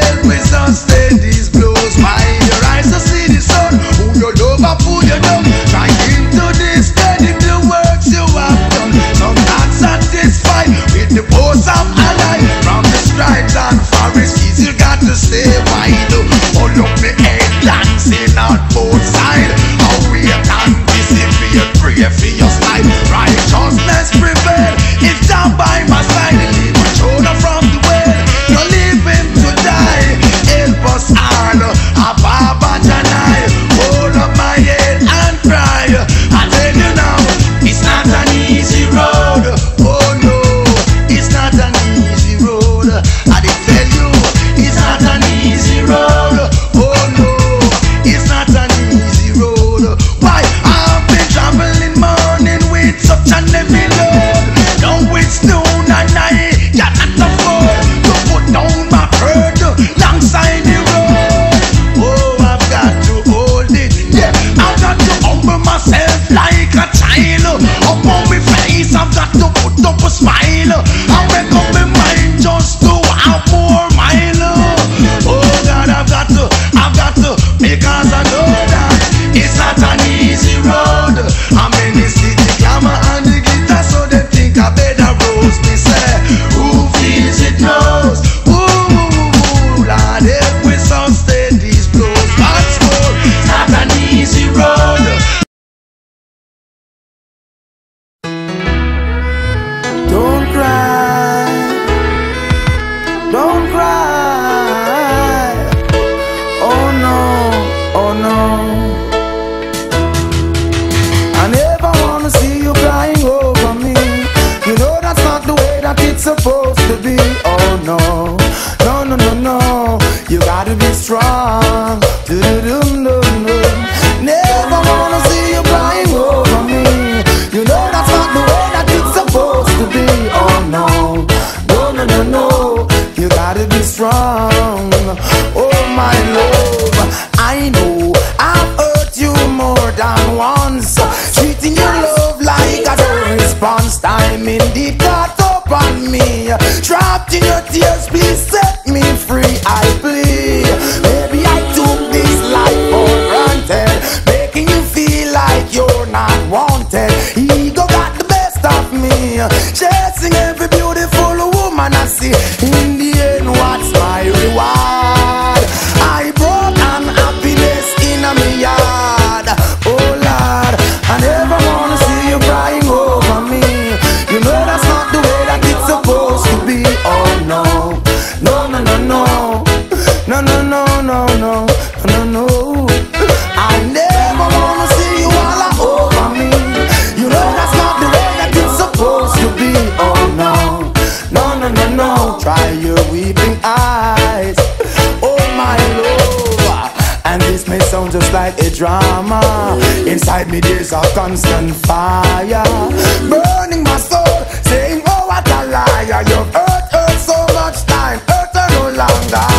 help me sustain these blows. Mind your eyes to see the sun. Who you love and who you don't. Trying to discredit the works you have done. Some not satisfied with the post of ally. From the stripes and Pharisees, you got to stay wide. Hold up the head, dancing on both sides. How we anticipate, pray for your life. Righteousness prevail. If down by my side, leave my shoulder from the well. You're leaving to die. Help us all, Abba Janai. Hold up my head and cry. I tell you now, it's not an easy road. Oh no, it's not an easy road. I did tell you, it's not an easy road. Oh no, it's not an easy road. Why? I've been traveling morning with such a heavy load. Now it's noon and I cannot afford to put down my hurt alongside the road. Oh, I've got to hold it. Yeah, I've got to humble myself like a child. Up on my face, I've got to put up a smile. I make up my mind just to have more mile. Oh God, I've got to, because I know that it's not an easy road. I'm in the city, glamour and the guitar, so they think I better roast me. Say, who feels it knows. Ooh, Lord, help we sustain these blows. What's more, it's not an easy road. Don't cry, don't cry. Oh no, oh no. I never wanna see you crying over me. You know that's not the way that it's supposed to be. Oh no, no, no, no, no. You gotta be strong. Never wanna see you crying over me. You know that's not the way that it's supposed to be. Oh no, no, no, no, no. You gotta be strong. Oh my love, I know I've hurt you more than once. Treating your love like a response. Time indeed caught up on me. Trapped in your tears, please set me free. I plead. Maybe I took this life for granted, making you feel like you're not wanted. Ego got the best of me, chasing every beautiful woman I see. In the end, what's my reward? I brought unhappiness in my yard. Oh Lord, I never wanna see you crying over me. You know that's not the way that it's supposed to be. Oh no, no, no, no, no, no, no, no, no, no, no, no. I never wanna see you all over me. You know that's not the way that it's supposed to be. Oh no, no, no, no, no. Try your weeping eyes. Oh my love. And this may sound just like a drama. Inside me there's a constant fire, burning my soul, saying oh what a liar. You've hurt so much time, hurt her no longer.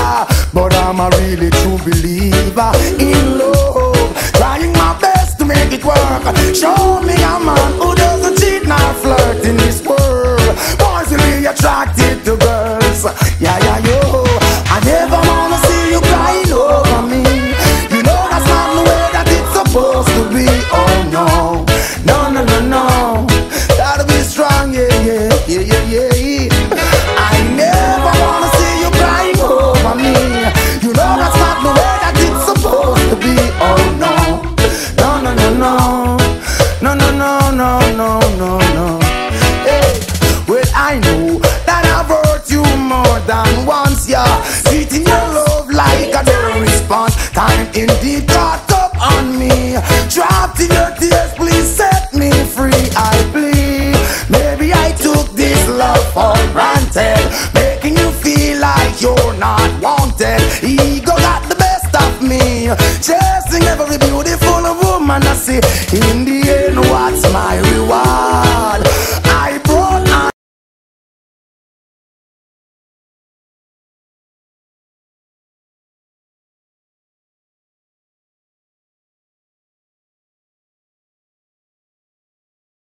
But I'm a really true believer in love, trying my best to make it work. Show me a man who doesn't cheat nor flirt in this world. Boys really attracted to girls. Yeah, yeah, yo. I never wanna see you crying over me. You know that's not the way that it's supposed to be. Oh no, no, no, no, no. Gotta be strong, yeah, yeah, yeah, yeah, yeah. I never wanna see you crying over me. You know that's not the way that it's supposed to be. Oh no, no, no, no, no, no, no, no, no, no, no, no. Hey, well I know that I've hurt you more than once, yeah. Treating your love like a response. Time indeed caught up on me. Trapped in your tears, please set me free. I plead. Maybe I took this love for granted, making you feel like you're not wanted. Ego got the best of me, chasing every beautiful woman I see.